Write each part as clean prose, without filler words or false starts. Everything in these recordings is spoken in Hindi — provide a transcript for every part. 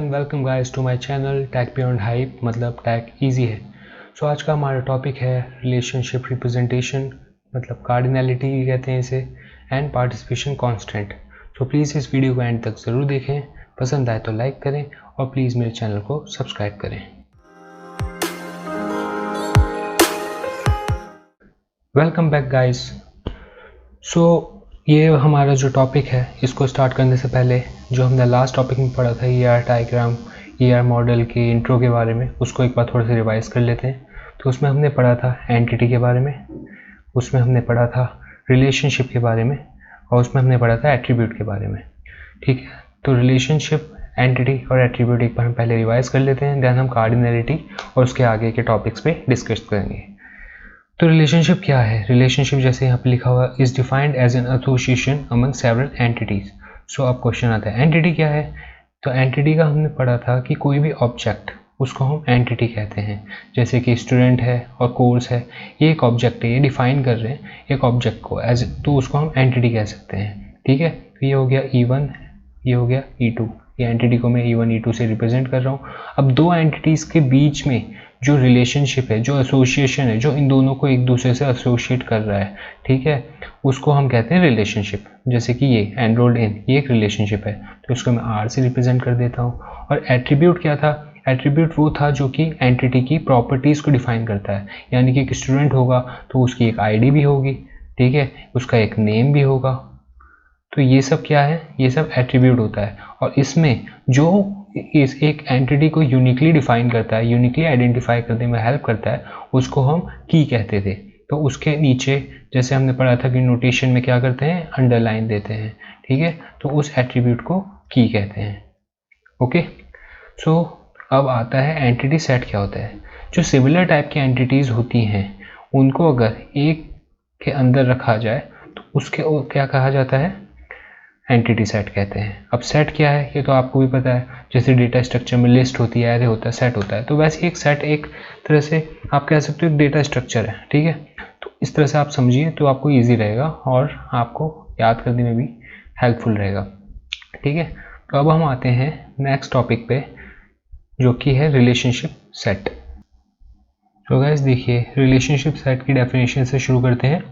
And welcome guys to my channel tech beyond hype, मतलब टेक इजी है। सो आज का हमारा टॉपिक है रिलेशनशिप रिप्रेजेंटेशन, मतलब कार्डिनलिटी कहते हैं इसे, and participation constant. So please इस वीडियो को एंड तक ज़रूर देखें, पसंद आए तो लाइक करें और प्लीज़ मेरे चैनल को सब्सक्राइब करें। Welcome back guys. सो ये हमारा जो टॉपिक है, इसको स्टार्ट करने से पहले जो हमने लास्ट टॉपिक में पढ़ा था ER डायग्राम, ER मॉडल के इंट्रो के बारे में, उसको एक बार थोड़ा सा रिवाइज कर लेते हैं। तो उसमें हमने पढ़ा था एंटिटी के बारे में, उसमें हमने पढ़ा था रिलेशनशिप के बारे में, और उसमें हमने पढ़ा था एट्रीब्यूट के बारे में। ठीक है, तो रिलेशनशिप, एंटिटी और एट्रीब्यूट एक बार हम पहले रिवाइज कर लेते हैं, देन हम कार्डिनलिटी और उसके आगे के टॉपिक्स पे डिस्कस करेंगे। तो रिलेशनशिप क्या है? रिलेशनशिप जैसे यहाँ पे लिखा हुआ is defined as an association among several entities. So अब क्वेश्चन आता है एंटिटी क्या है? तो एंटिटी का हमने पढ़ा था कि कोई भी ऑब्जेक्ट, उसको हम एंटिटी कहते हैं। जैसे कि स्टूडेंट है और कोर्स है, ये एक ऑब्जेक्ट है, ये डिफाइन कर रहे हैं एक ऑब्जेक्ट को एज, तो उसको हम एंटिटी कह सकते हैं। ठीक है, तो ये हो गया E1, ये हो गया E2। ये एंटिटी को मैं E1 E2 से रिप्रेजेंट कर रहा हूँ। अब दो एंटिटीज़ के बीच में जो रिलेशनशिप है, जो एसोसिएशन है, जो इन दोनों को एक दूसरे से एसोसिएट कर रहा है, ठीक है, उसको हम कहते हैं रिलेशनशिप। जैसे कि ये एनरोल्ड इन, ये एक रिलेशनशिप है, तो इसको मैं R से रिप्रेजेंट कर देता हूँ। और एट्रीब्यूट क्या था? एट्रीब्यूट वो था जो कि एंटिटी की प्रॉपर्टीज़ को डिफाइन करता है। यानी कि एक स्टूडेंट होगा तो उसकी एक ID भी होगी, ठीक है, उसका एक नेम भी होगा। तो ये सब क्या है? ये सब एट्रीब्यूट होता है। और इसमें जो इस एक एंटिटी को यूनिकली डिफाइन करता है, यूनिकली आइडेंटिफाई करने में हेल्प करता है, उसको हम की कहते थे। तो उसके नीचे जैसे हमने पढ़ा था कि नोटेशन में क्या करते हैं, अंडरलाइन देते हैं। ठीक है, तो उस एट्रीब्यूट को की कहते हैं। ओके, सो अब आता है एंटिटी सेट क्या होता है। जो सिमिलर टाइप की एंटिटीज़ होती हैं, उनको अगर एक के अंदर रखा जाए तो उसके क्या कहा जाता है? एंटिटी सेट कहते हैं। अब सेट क्या है ये तो आपको भी पता है। जैसे डेटा स्ट्रक्चर में लिस्ट होती है, एरे होता है, सेट होता है, तो वैसे एक सेट एक तरह से आप कह सकते हो डेटा स्ट्रक्चर है। ठीक है, तो इस तरह से आप समझिए तो आपको ईजी रहेगा और आपको याद करने में भी हेल्पफुल रहेगा। ठीक है, तो अब हम आते हैं नेक्स्ट टॉपिक पे, जो कि है रिलेशनशिप सेट। तो गाइस देखिए, रिलेशनशिप सेट की डेफिनेशन से शुरू करते हैं।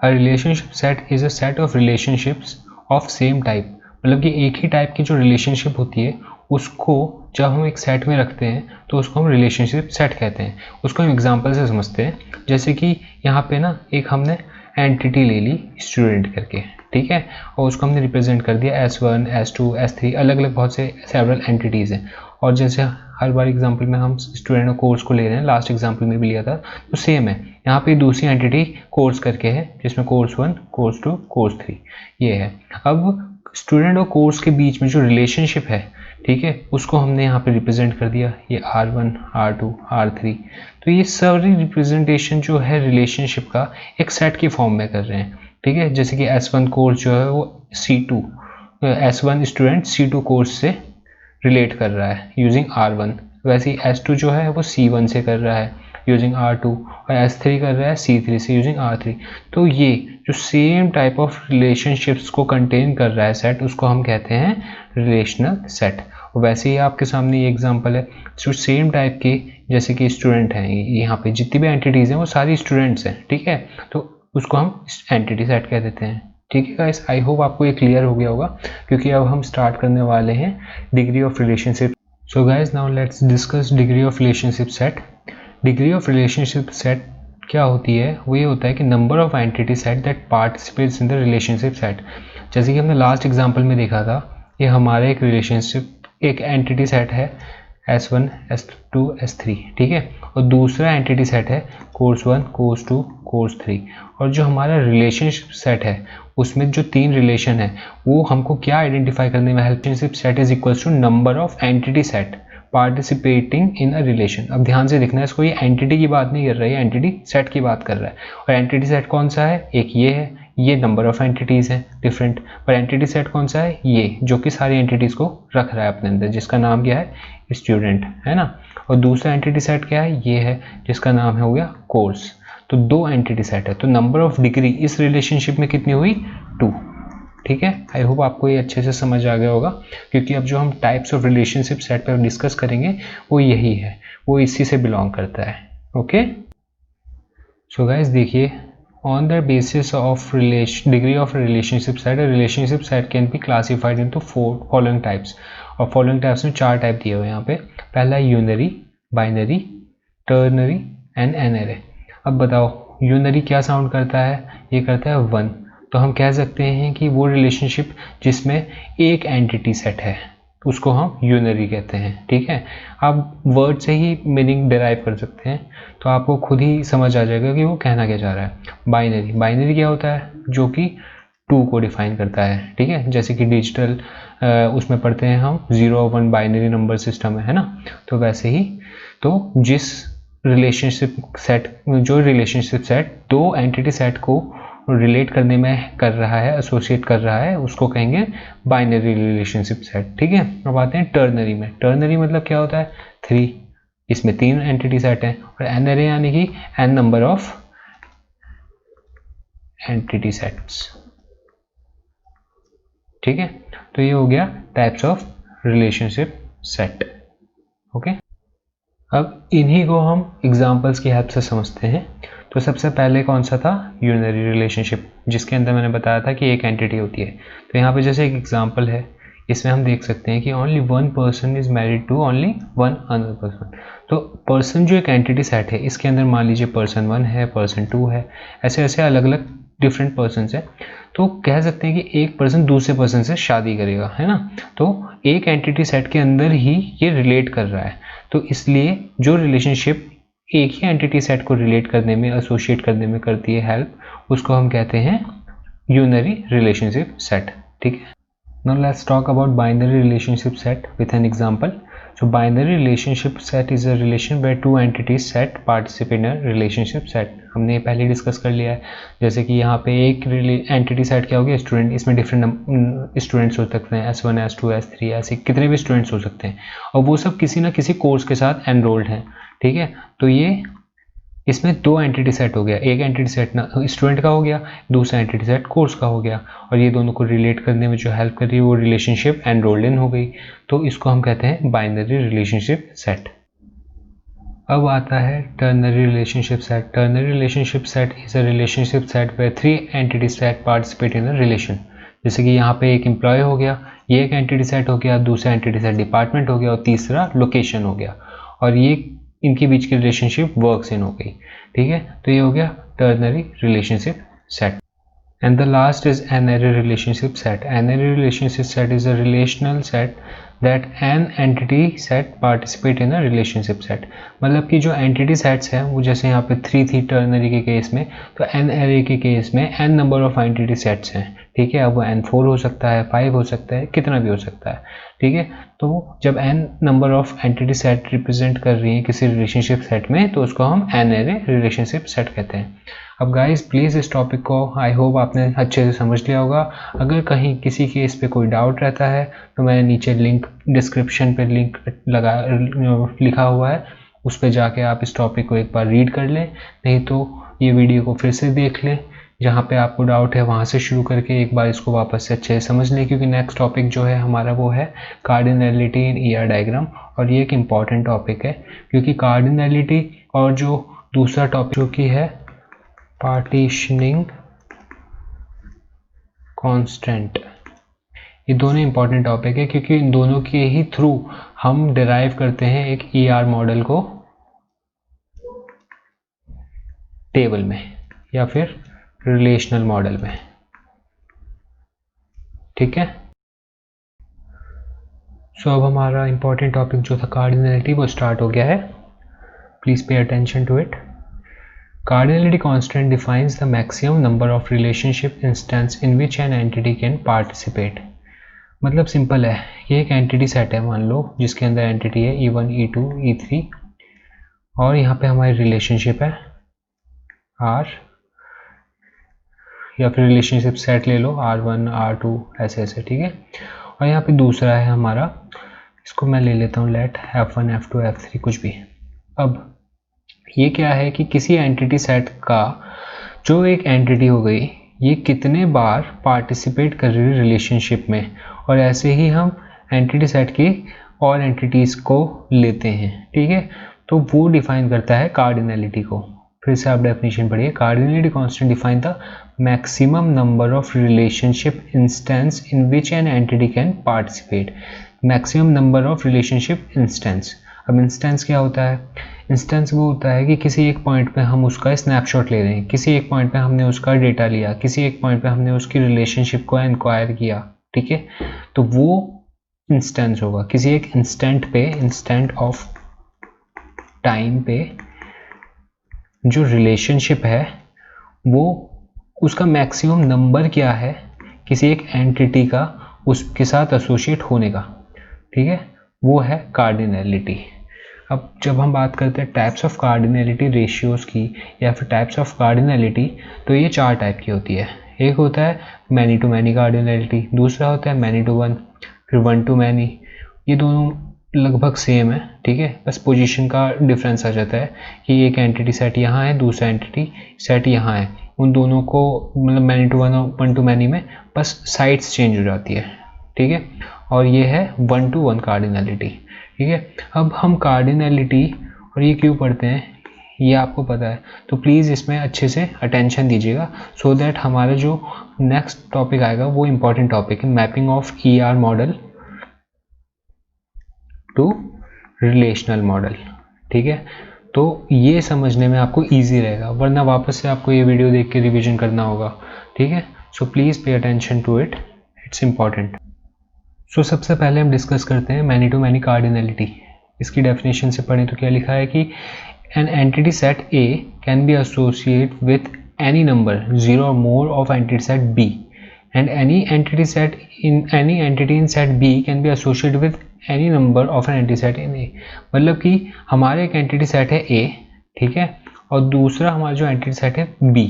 अ relationship set is a set of relationships of same type. मतलब कि एक ही टाइप की जो रिलेशनशिप होती है, उसको जब हम एक सेट में रखते हैं तो उसको हम रिलेशनशिप सेट कहते हैं। उसको हम एग्जांपल से समझते हैं। जैसे कि यहाँ पे ना एक हमने एंटिटी ले ली स्टूडेंट करके, ठीक है, और उसको हमने रिप्रेजेंट कर दिया S1 S2 S3, अलग अलग बहुत से सेवरल एंटिटीज़ हैं। और जैसे हर बार एग्जांपल में हम स्टूडेंट और कोर्स को ले रहे हैं, लास्ट एग्जांपल में भी लिया था, तो सेम है। यहाँ पे दूसरी एंटिटी कोर्स करके है, जिसमें कोर्स 1 कोर्स 2 कोर्स 3 ये है। अब स्टूडेंट और कोर्स के बीच में जो रिलेशनशिप है, ठीक है, उसको हमने यहाँ पे रिप्रेजेंट कर दिया, ये R1 R2 R3। तो ये सारी रिप्रेजेंटेशन जो है रिलेशनशिप का एक सेट की फॉर्म में कर रहे हैं। ठीक है, जैसे कि S1 कोर्स जो है वो C2 S1 student C2 course से रिलेट कर रहा है यूजिंग R1, वैसे ही S2 जो है वो C1 से कर रहा है यूजिंग R2, और S3 कर रहा है C3 से यूजिंग R3। तो ये जो सेम टाइप ऑफ रिलेशनशिप्स को कंटेन कर रहा है सेट, उसको हम कहते हैं रिलेशनल सेट। वैसे ही आपके सामने ये एग्जांपल है, जो सेम टाइप के, जैसे कि स्टूडेंट हैं, यहाँ पे जितनी भी एंटिटीज़ हैं वो सारी स्टूडेंट्स हैं। ठीक है, तो उसको हम एंटिटी सेट कह देते हैं। ठीक है गाइस, आई होप आपको ये क्लियर हो गया होगा, क्योंकि अब हम स्टार्ट करने वाले हैं degree of relationship. So guys, now let's discuss degree of relationship set. Degree of relationship set क्या होती है? वो ये होता है कि number of entity set that participates in the relationship set. जैसे कि हमने लास्ट एग्जांपल में देखा था, ये हमारे एक रिलेशनशिप, एक एंटिटी सेट है S1 S2 S3, ठीक है, और दूसरा एंटिटी सेट है कोर्स 1 कोर्स 2 कोर्स 3। और जो हमारा रिलेशनशिप सेट है, उसमें जो तीन रिलेशन है, वो हमको क्या आइडेंटिफाई करने में help? Relationship set is equals to number of entity set participating in a relation. अब ध्यान से देखना है इसको, ये एंटिटी की बात नहीं कर रहा है, एंटिटी सेट की बात कर रहा है। और एंटिटी सेट कौन सा है? एक ये है, ये नंबर ऑफ एंटिटीज़ है डिफरेंट। पर एंटिटी सेट कौन सा है? ये जो कि सारी एंटिटीज़ को रख रहा है अपने अंदर, जिसका नाम क्या है? स्टूडेंट, है ना। और दूसरा एंटिटी सेट क्या है? ये है, जिसका नाम है हो गया कोर्स। तो दो एंटिटी सेट है, तो नंबर ऑफ डिग्री इस रिलेशनशिप में कितनी हुई? 2। ठीक है, आई होप आपको ये अच्छे से समझ आ गया होगा, क्योंकि अब जो हम टाइप्स ऑफ रिलेशनशिप सेट पर डिस्कस करेंगे वो यही है, वो इसी से बिलोंग करता है। ओके, सो गाइस देखिए, on the basis of degree of relationship set, relationship set can be classified into following types, और फॉलोइंग टाइप्स में 4 टाइप दिए हुए हैं यहाँ पे। पहला है unary, binary, ternary and nary. अब बताओ यूनरी क्या साउंड करता है? ये करता है 1। तो हम कह सकते हैं कि वो रिलेशनशिप जिसमें एक एंटिटी सेट है उसको हम यूनरी कहते हैं। ठीक है, आप वर्ड से ही मीनिंग डिराइव कर सकते हैं, तो आपको खुद ही समझ आ जाएगा कि वो कहना क्या चाह रहा है। बाइनरी, बाइनरी क्या होता है? जो कि 2 को डिफाइन करता है। ठीक है, जैसे कि डिजिटल उसमें पढ़ते हैं हम 0 और 1 बाइनरी नंबर सिस्टम है ना, तो वैसे ही तो जिस रिलेशनशिप सेट 2 एंटिटी सेट को रिलेट करने में कर रहा है, एसोसिएट कर रहा है, उसको कहेंगे बाइनरी रिलेशनशिप सेट। ठीक है, अब आते हैं टर्नरी में। टर्नरी मतलब क्या होता है? 3, इसमें 3 एंटिटी सेट हैं, और एनरी यानी कि n number of entity sets. ठीक है, तो ये हो गया types of relationship set. Okay, अब इन्हीं को हम एग्जांपल्स की हेल्प से समझते हैं। तो सबसे पहले कौन सा था? यूनरी रिलेशनशिप, जिसके अंदर मैंने बताया था कि एक एंटिटी होती है। तो यहाँ पे जैसे एक एग्जांपल है, इसमें हम देख सकते हैं कि only 1 person is married to only 1 another person. तो पर्सन जो एक एंटिटी सेट है, इसके अंदर मान लीजिए पर्सन 1 है, पर्सन 2 है, ऐसे ऐसे अलग अलग डिफरेंट पर्सन है। तो कह सकते हैं कि एक पर्सन दूसरे पर्सन से शादी करेगा, है ना। तो एक एंटिटी सेट के अंदर ही ये रिलेट कर रहा है। तो इसलिए जो रिलेशनशिप एक ही एंटिटी सेट को रिलेट करने में, एसोसिएट करने में करती है हेल्प, उसको हम कहते हैं यूनरी रिलेशनशिप सेट। ठीक है, now let's talk about binary relationship set with an example. So binary relationship set is a relation where 2 entities set participate in a relationship set. हमने पहले डिस्कस कर लिया है, जैसे कि यहाँ पे एक एंटिटी सेट क्या हो गया? स्टूडेंट। इसमें डिफरेंट स्टूडेंट्स हो सकते हैं, S1 S2 S3, ऐसे कितने भी स्टूडेंट्स हो सकते हैं, और वो सब किसी ना किसी कोर्स के साथ एनरोल्ड हैं। ठीक है, तो ये इसमें 2 एंटिटी सेट हो गया, एक एंटिटी सेट ना स्टूडेंट का हो गया, दूसरा एंटिटी सेट कोर्स का हो गया, और ये दोनों को रिलेट करने में जो हेल्प कर रही है वो रिलेशनशिप एनरोल्ड इन हो गई। तो इसको हम कहते हैं बाइनरी रिलेशनशिप सेट। अब आता है ternary relationship set. Ternary relationship set is a relationship set where 3 entity set participate in a relation. जैसे कि यहाँ पे एक एम्प्लॉय हो गया, ये एक एंटिटी सेट हो गया, दूसरा एंटिटी सेट डिपार्टमेंट हो गया, और तीसरा लोकेशन हो गया, और ये इनके बीच की रिलेशनशिप वर्क्स इन हो गई। ठीक है, तो ये हो गया ternary relationship set. And the last is n-ary relationship set. N-ary relationship set is a relational set that n entity set participate in a relationship set. मतलब कि जो entity sets है वो जैसे यहाँ पे 3 थी ternary के केस में, तो n-ary के केस में n number of entity sets हैं। ठीक है, अब वो n4 हो सकता है, 5 हो सकता है, कितना भी हो सकता है। ठीक है, तो जब n number of entity set represent कर रही है किसी रिलेशनशिप सेट में, तो उसको हम n-ary रिलेशनशिप सेट कहते हैं। अब गाइस प्लीज़ इस टॉपिक को आई होप आपने अच्छे से समझ लिया होगा। अगर कहीं किसी के इस पे कोई डाउट रहता है तो मैंने नीचे लिंक डिस्क्रिप्शन पे लिंक लिखा हुआ है, उस पर जाके आप इस टॉपिक को एक बार रीड कर लें, नहीं तो ये वीडियो को फिर से देख लें, जहाँ पे आपको डाउट है वहाँ से शुरू करके एक बार इसको वापस से अच्छे से समझ लें, क्योंकि नेक्स्ट टॉपिक जो है हमारा वो है कार्डिनैलिटी इन ईआर डायग्राम। और ये एक इम्पॉर्टेंट टॉपिक है, क्योंकि कार्डिनैलिटी और जो दूसरा टॉपिक जो कि है पार्टीशनिंग कांस्टेंट, ये दोनों इंपॉर्टेंट टॉपिक है, क्योंकि इन दोनों के ही थ्रू हम डिराइव करते हैं एक ईआर मॉडल को टेबल में या फिर रिलेशनल मॉडल में। ठीक है, सो अब हमारा इंपॉर्टेंट टॉपिक जो था कार्डिनैलिटी वो स्टार्ट हो गया है। Please pay attention to it. Cardinality constant defines the maximum number of relationship instance in which an entity can participate. मतलब सिंपल है, ये एक एंटिटी सेट है मान लो, जिसके अंदर एंटिटी है E1 E2 E3, और यहाँ पे हमारी रिलेशनशिप है R, या फिर रिलेशनशिप सेट ले लो R1 R2 ऐसे ऐसे। ठीक है, और यहाँ पे दूसरा है हमारा, इसको मैं ले लेता हूँ लेट F1 F2 F3 कुछ भी। अब ये क्या है कि किसी एंटिटी सेट का जो एक एंटिटी हो गई, ये कितने बार पार्टिसिपेट कर रही है रिलेशनशिप में, और ऐसे ही हम एंटिटी सेट की और एंटिटीज़ को लेते हैं, ठीक है। तो वो डिफाइन करता है कार्डिनैलिटी को। फिर से आप डेफिनेशन पढ़िए। Cardinality constant define the maximum number of relationship instance in which an entity can participate. Maximum number of relationship instance. अब इंस्टेंस क्या होता है? इंस्टेंस वो होता है कि किसी एक पॉइंट पे हम उसका स्नैपशॉट ले रहे हैं, किसी एक पॉइंट पे हमने उसका डेटा लिया, किसी एक पॉइंट पे हमने उसकी रिलेशनशिप को इंक्वायर किया, ठीक है। तो वो इंस्टेंस होगा। किसी एक इंस्टेंट पे, इंस्टेंट ऑफ टाइम पे जो रिलेशनशिप है वो, उसका मैक्सिमम नंबर क्या है किसी एक एंटिटी का उसके साथ एसोसिएट होने का, ठीक है, वो है कार्डिनैलिटी। अब जब हम बात करते हैं टाइप्स ऑफ कार्डिनैलिटी रेशियोज की या फिर टाइप्स ऑफ कार्डिनैलिटी, तो ये 4 टाइप की होती है। एक होता है मैनी टू मैनी कार्डिनैलिटी, दूसरा होता है मैनी टू वन, फिर वन टू मैनी। ये दोनों लगभग सेम है, ठीक है, बस पोजीशन का डिफरेंस आ जाता है कि एक एंटिटी सेट यहाँ है, दूसरा एंटिटी सेट यहाँ है। उन दोनों को मतलब मैनी टू वन और वन टू मैनी में बस साइड्स चेंज हो जाती है, ठीक है। और ये है वन टू वन कार्डिनैलिटी, ठीक है। अब हम कार्डिनैलिटी और ये क्यों पढ़ते हैं ये आपको पता है, तो प्लीज़ इसमें अच्छे से अटेंशन दीजिएगा सो दैट हमारा जो नेक्स्ट टॉपिक आएगा वो इम्पॉर्टेंट टॉपिक है, mapping of ER model to relational model, ठीक है। तो ये समझने में आपको इजी रहेगा, वरना वापस से आपको ये वीडियो देख के रिवीजन करना होगा, ठीक है। So please pay attention to it, it's important. So सबसे पहले हम डिस्कस करते हैं मैनी टू मैनी कार्डिनैलिटी। इसकी डेफिनेशन से पढ़ें तो क्या लिखा है कि an entity set A can be associate with any number 0 or more of entity set B, and any entity in set B can be associated with any number of an entity set in A। मतलब कि हमारे एक एंटिटी सेट है A, ठीक है, और दूसरा हमारा जो एंटिटी सेट है B।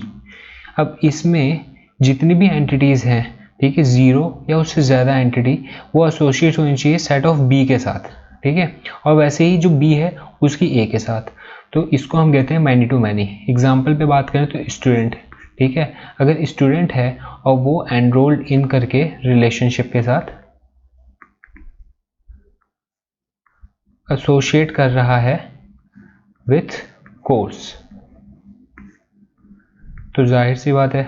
अब इसमें जितनी भी एंटिटीज़ हैं, ठीक है, 0 या उससे ज़्यादा एंटिटी वो एसोसिएट होनी चाहिए सेट ऑफ B के साथ, ठीक है, और वैसे ही जो B है उसकी A के साथ। तो इसको हम कहते हैं मैनी टू मैनी। एग्जाम्पल पे बात करें तो स्टूडेंट, ठीक है, अगर स्टूडेंट है और वो एनरोल्ड इन करके रिलेशनशिप के साथ एसोसिएट कर रहा है विथ कोर्स, तो जाहिर सी बात है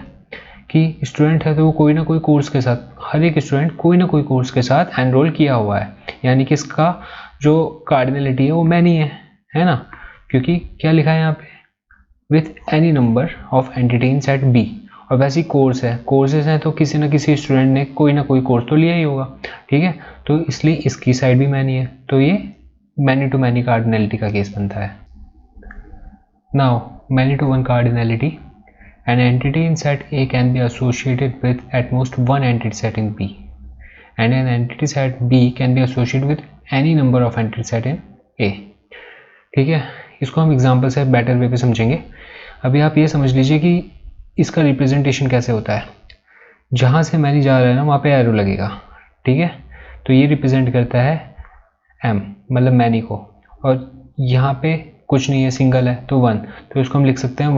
कि स्टूडेंट है तो वो कोई ना कोई कोर्स के साथ, हर एक स्टूडेंट कोई ना कोई कोर्स के साथ एनरोल किया हुआ है, यानी कि इसका जो कार्डिनैलिटी है वो मैनी है ना, क्योंकि क्या लिखा है यहाँ पे with any number of entity in set B. और वैसे ही कोर्स है, कोर्सेज हैं तो किसी ना किसी स्टूडेंट ने कोई ना कोई कोर्स तो लिया ही होगा, ठीक है, तो इसलिए इसकी साइड भी मैनी है, तो ये मैनी टू मैनी कार्डिनैलिटी का केस बनता है। Now many to one cardinality, an entity in set A can be associated with at most one entity set in B, and an entity set B can be associated with any number of entity set in A, ठीक है। इसको हम एग्जांपल से बेटर वे पे समझेंगे। अभी आप ये समझ लीजिए कि इसका रिप्रेजेंटेशन कैसे होता है। जहाँ से मैनी जा रहा है ना वहाँ पे एरो लगेगा, ठीक है, तो ये रिप्रेजेंट करता है M मतलब मैनी को, और यहाँ पे कुछ नहीं है, सिंगल है तो 1, तो इसको हम लिख सकते हैं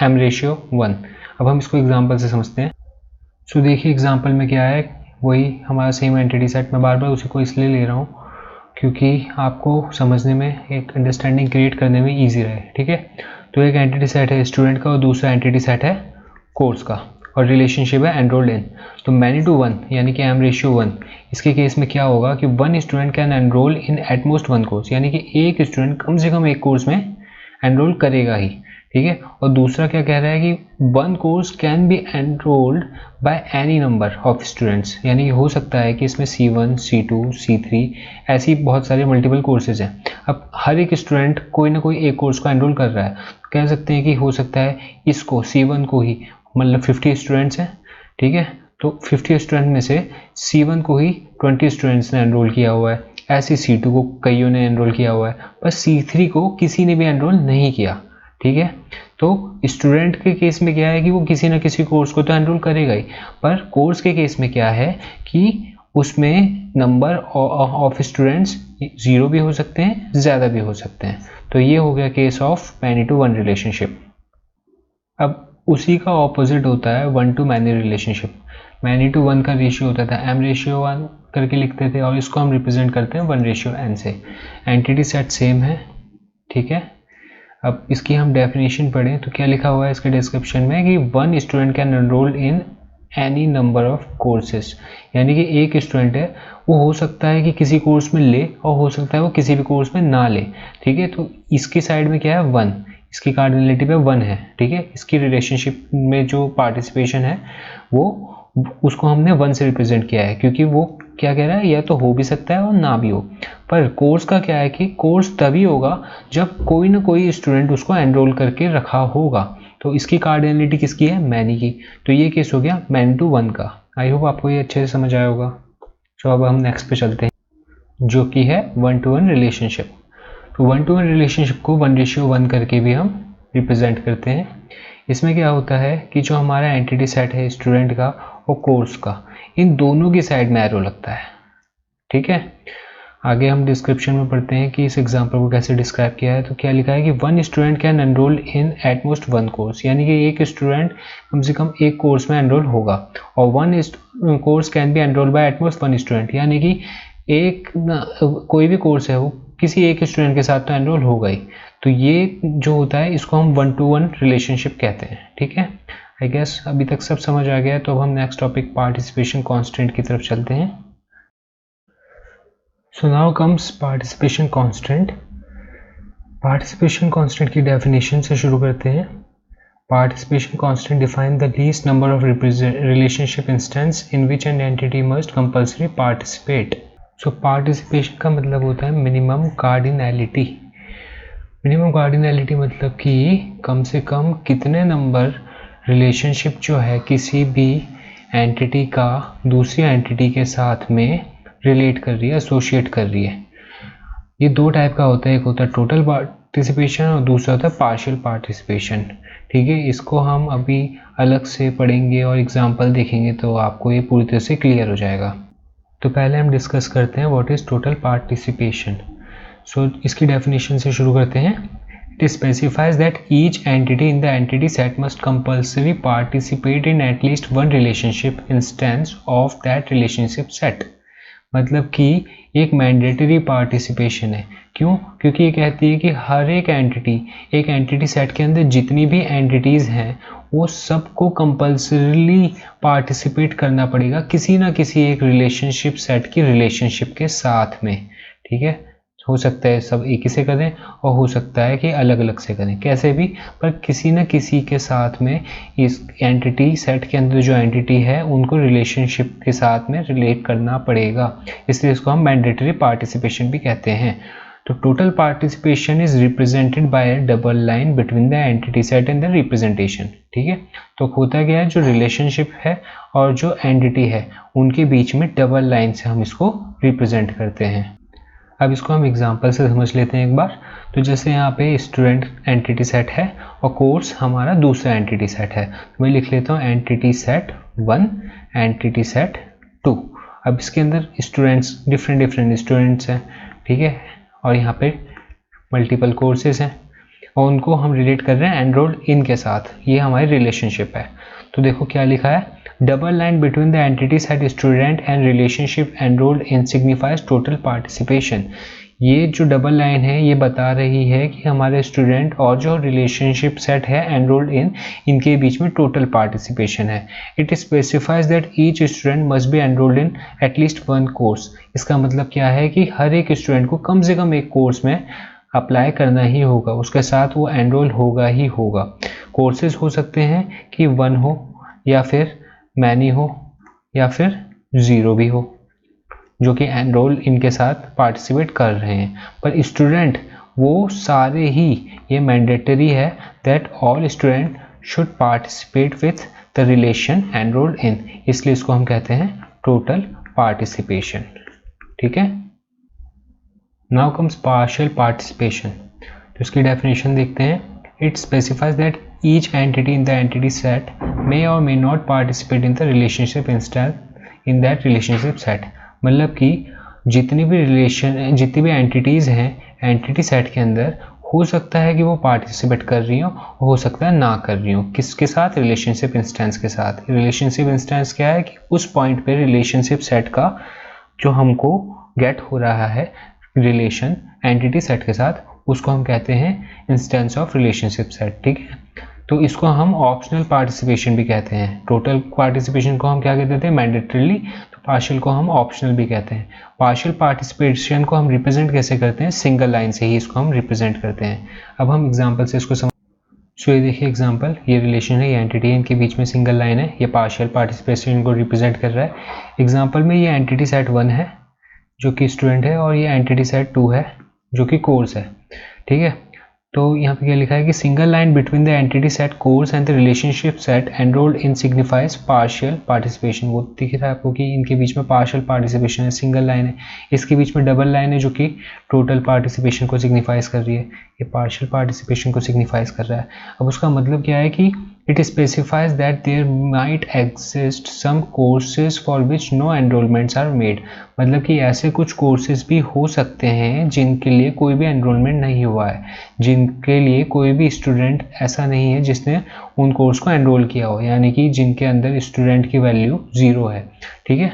M रेशियो 1। अब हम इसको एग्जांपल से समझते हैं। सो देखिए एग्जांपल में क्या है, वही हमारा सेम एंटिटी सेट, मैं बार बार उसी को इसलिए ले रहा हूँ क्योंकि आपको समझने में, एक अंडरस्टैंडिंग क्रिएट करने में ईजी रहे, ठीक है। तो एक एंटिटी सेट है स्टूडेंट का और दूसरा एंटिटी सेट है कोर्स का, और रिलेशनशिप है एनरोल्ड इन। तो मैनी टू वन यानी कि M रेशियो 1, इसके केस में क्या होगा कि one student can enroll in at most one course, यानी कि एक स्टूडेंट कम से कम एक कोर्स में एनरोल करेगा ही, ठीक है। और दूसरा क्या कह रहा है कि one course can B enrolled by any number of students, यानी कि हो सकता है कि इसमें C1, C2, C3 ऐसी बहुत सारे मल्टीपल कोर्सेज हैं। अब हर एक स्टूडेंट कोई ना कोई एक कोर्स को एनरोल कर रहा है, कह सकते हैं कि हो सकता है इसको C1 को ही, मतलब 50 स्टूडेंट्स हैं, ठीक है, तो 50 स्टूडेंट में से C1 को ही 20 स्टूडेंट्स ने एनरोल किया हुआ है, ऐसे C2 को कईयों ने एनरोल किया हुआ है, बस C3 को किसी ने भी एनरोल नहीं किया, ठीक है। तो स्टूडेंट के केस में क्या है कि वो किसी ना किसी कोर्स को तो एनरोल करेगा ही, पर कोर्स के केस में क्या है कि उसमें नंबर ऑफ स्टूडेंट्स 0 भी हो सकते हैं, ज़्यादा भी हो सकते हैं। तो ये हो गया case of many to one relationship. अब उसी का ऑपोजिट होता है one to many relationship. Many to one का रेशियो होता था m/1 करके लिखते थे, और इसको हम रिप्रेजेंट करते हैं 1/n से। एंटिटी सेट सेम है, ठीक है। अब इसकी हम डेफिनेशन पढ़ें तो क्या लिखा हुआ है इसके डिस्क्रिप्शन में कि one student can enroll in any number of courses, यानी कि एक स्टूडेंट है वो हो सकता है कि किसी कोर्स में ले और हो सकता है वो किसी भी कोर्स में ना ले, ठीक है। तो इसकी साइड में क्या है 1, इसकी कार्डिनलिटी पे 1 है, ठीक है। इसकी रिलेशनशिप में जो पार्टिसिपेशन है वो उसको हमने 1 से रिप्रेजेंट किया है, क्योंकि वो क्या कह रहा है या तो हो भी सकता है और ना भी हो। पर कोर्स का क्या है कि कोर्स तभी होगा जब कोई ना कोई स्टूडेंट उसको एनरोल करके रखा होगा। तो इसकी कार्डिनलिटी किसकी है, मैनी की। तो ये केस हो गया मैन टू 1 का। आई होप आपको ये अच्छे से समझ आया होगा। तो अब हम नेक्स्ट पे चलते हैं, जो कि है 1-to-1 रिलेशनशिप। तो 1-to-1 रिलेशनशिप को 1/1 करके भी हम रिप्रेजेंट करते हैं। इसमें क्या होता है कि जो हमारा एंटिटी सेट है स्टूडेंट का और कोर्स का, इन दोनों की साइड में एरो लगता है, ठीक है। आगे हम डिस्क्रिप्शन में पढ़ते हैं कि इस एग्जाम्पल को कैसे डिस्क्राइब किया है। तो क्या लिखा है कि one student can enroll in at most 1 course, यानी कि एक स्टूडेंट कम से कम एक कोर्स में एनरोल होगा। और 1 course can be enroll by at most 1 student, यानी कि एक कोई भी कोर्स है वो किसी एक स्टूडेंट के साथ तो एनरोल होगा ही। तो ये जो होता है इसको हम 1-to-1 रिलेशनशिप कहते हैं, ठीक है। आई गेस अभी तक सब समझ आ गया है। तो अब हम नेक्स्ट टॉपिक पार्टिसिपेशन कांस्टेंट की तरफ चलते हैं। So now comes participation constant. Participation constant की डेफिनेशन से शुरू करते हैं। Participation constant define the least number of relationship instance in which an entity must compulsory participate. So participation का मतलब होता है मिनिमम कार्डिनैलिटी। मिनिमम कार्डिनैलिटी मतलब कि कम से कम कितने नंबर रिलेशनशिप जो है किसी भी एंटिटी का दूसरी एंटिटी के साथ में रिलेट कर रही है, एसोशिएट कर रही है। ये दो टाइप का होता है, एक होता है टोटल पार्टिसिपेशन और दूसरा होता है पार्शियल पार्टिसिपेशन, ठीक है। इसको हम अभी अलग से पढ़ेंगे और एग्जांपल देखेंगे तो आपको ये पूरी तरह से क्लियर हो जाएगा। तो पहले हम डिस्कस करते हैं व्हाट इज़ टोटल पार्टिसिपेशन। सो इसकी डेफिनेशन से शुरू करते हैं। It specifies that each entity in the entity set must compulsory participate in at least one relationship instance of that relationship set. मतलब कि एक मैंडेटरी पार्टिसिपेशन है। क्यों? क्योंकि ये कहती है कि हर एक एंटिटी सेट के अंदर जितनी भी एंटिटीज़ हैं वो सबको कंपल्सरीली पार्टिसिपेट करना पड़ेगा किसी ना किसी एक रिलेशनशिप सेट की रिलेशनशिप के साथ में, ठीक है। हो सकता है सब एक ही से करें और हो सकता है कि अलग अलग से करें, कैसे भी, पर किसी न किसी के साथ में इस एंटिटी सेट के अंदर जो एंटिटी है उनको रिलेशनशिप के साथ में रिलेट करना पड़ेगा, इसलिए इसको हम मैंडेटरी पार्टिसिपेशन भी कहते हैं। तो total participation is represented by a double line between the entity set and the representation, ठीक है। तो होता क्या है, जो रिलेशनशिप है और जो एंटिटी है उनके बीच में डबल लाइन से हम इसको रिप्रेजेंट करते हैं। अब इसको हम एग्जांपल से समझ लेते हैं एक बार। तो जैसे यहाँ पे स्टूडेंट एंटिटी सेट है और कोर्स हमारा दूसरा एंटिटी सेट है, तो मैं लिख लेता हूँ एंटिटी सेट 1, एंटिटी सेट 2। अब इसके अंदर स्टूडेंट्स डिफरेंट स्टूडेंट्स हैं, ठीक है, और यहाँ पे मल्टीपल कोर्सेज हैं और उनको हम रिलेट कर रहे हैं एनरोल्ड इन के साथ। ये हमारी रिलेशनशिप है। तो देखो क्या लिखा है, double line between the entity set student and relationship enrolled in signifies total participation. ये जो डबल लाइन है ये बता रही है कि हमारे स्टूडेंट और जो रिलेशनशिप सेट है एनरोल्ड इन, इनके बीच में टोटल पार्टिसिपेशन है। It specifies that each student must be enrolled in at least 1 course. इसका मतलब क्या है कि हर एक स्टूडेंट को कम से कम एक कोर्स में अप्लाई करना ही होगा, उसके साथ वो एनरोल होगा ही होगा। कोर्सेज हो सकते हैं कि 1 हो या फिर मैनी हो या फिर 0 भी हो, जो कि एनरोल इनके साथ पार्टिसिपेट कर रहे हैं। पर स्टूडेंट वो सारे ही, ये मैंडेटरी है that all student should participate with the relation enrolled in, इसलिए इसको हम कहते हैं टोटल पार्टिसिपेशन, ठीक है। Now comes partial participation. तो इसकी डेफिनेशन देखते हैं। It specifies that each entity in the entity set may or may not participate in the relationship instance in that relationship set। मतलब कि जितनी भी एंटिटीज़ हैं एंटिटी सेट के अंदर, हो सकता है कि वो पार्टिसिपेट कर रही हो सकता है ना कर रही हो। किसके साथ? रिलेशनशिप इंस्टेंस के साथ। रिलेशनशिप इंस्टेंस क्या है कि उस पॉइंट पे रिलेशनशिप सेट का जो हमको गेट हो रहा है रिलेशन एंटिटी सेट के साथ, उसको हम कहते हैं इंस्टेंस ऑफ रिलेशनशिप सेट। ठीक है, तो इसको हम ऑप्शनल पार्टिसिपेशन भी कहते हैं। टोटल पार्टिसिपेशन को हम क्या कहते हैं? मैंडेटरीली। तो पार्शियल को हम ऑप्शनल भी कहते हैं। पार्शियल पार्टिसिपेशन को हम रिप्रेजेंट कैसे करते हैं? सिंगल लाइन से ही इसको हम रिप्रेजेंट करते हैं। अब हम एग्जांपल से इसको सो ये देखिए एग्जांपल, ये रिलेशन है, ये एंटिटी है, इनके बीच में सिंगल लाइन है, ये पार्शियल पार्टिसिपेशन को रिप्रेजेंट कर रहा है। एग्जांपल में ये एंटिटी सेट 1 है जो कि स्टूडेंट है, और ये एंटिटी सेट 2 है जो कि कोर्स है। ठीक है, तो यहाँ पे क्या लिखा है कि single line between the entity set course and the relationship set enrolled in signifies partial participation. वो दिख रहा है आपको कि इनके बीच में पार्शियल पार्टिसिपेशन है, सिंगल लाइन है, इसके बीच में डबल लाइन है जो कि टोटल पार्टिसिपेशन को सिग्निफाइज कर रही है। ये पार्शियल पार्टिसिपेशन को सिग्निफाइज कर रहा है। अब उसका मतलब क्या है कि it specifies that there might exist some courses for which no enrollments are made। मतलब कि ऐसे कुछ कोर्सेज भी हो सकते हैं जिनके लिए कोई भी एनरोलमेंट नहीं हुआ है, जिनके लिए कोई भी स्टूडेंट ऐसा नहीं है जिसने उन कोर्स को एनरोल किया हो, यानी कि जिनके अंदर स्टूडेंट की वैल्यू 0 है। ठीक है,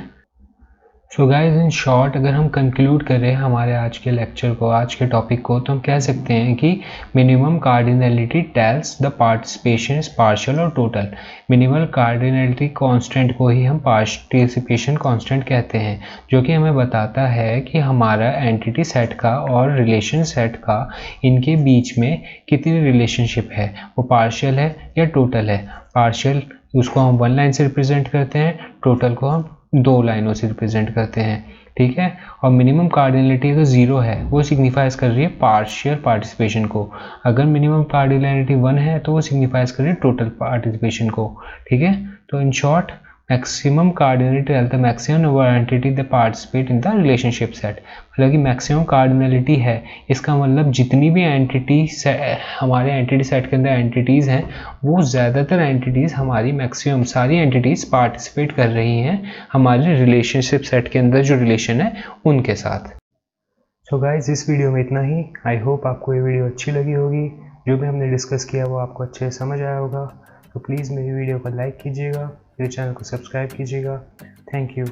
सो गाइज इन शॉर्ट अगर हम कंक्लूड करें हमारे आज के लेक्चर को, आज के टॉपिक को, तो हम कह सकते हैं कि minimum cardinality tells the participation is partial और टोटल। मिनिमम कार्डिनलिटी कांस्टेंट को ही हम पार्टिसिपेशन कांस्टेंट कहते हैं, जो कि हमें बताता है कि हमारा एंटिटी सेट का और रिलेशन सेट का इनके बीच में कितनी रिलेशनशिप है, वो पार्शियल है या टोटल है। पार्शियल उसको हम 1 लाइन से रिप्रेजेंट करते हैं, टोटल को हम 2 लाइनों से रिप्रेजेंट करते हैं। ठीक है, और मिनिमम कार्डिनलिटी तो 0 है, वो सिग्निफाइज कर रही है पार्शियल पार्टिसिपेशन को। अगर मिनिमम कार्डिनलिटी 1 है तो वो सिग्निफाइज कर रही है टोटल पार्टिसिपेशन को। ठीक है, तो in short maximum cardinality the maximum number entity the participate in the relationship set. मतलब कि मैक्सिमम कार्डिनलिटी है, इसका मतलब जितनी भी एंटिटी हमारे एंटिटी सेट के अंदर एंटिटीज़ हैं, वो ज़्यादातर एंटिटीज़ हमारी मैक्सिमम सारी एंटिटीज़ पार्टिसिपेट कर रही हैं हमारे रिलेशनशिप सेट के अंदर जो रिलेशन है उनके साथ। सो गाइज इस वीडियो में इतना ही। आई होप आपको ये वीडियो अच्छी लगी होगी, जो भी हमने डिस्कस किया वो आपको अच्छे से समझ आया होगा। तो प्लीज़ मेरी वीडियो को लाइक कीजिएगा, मेरे चैनल को सब्सक्राइब कीजिएगा। Thank you.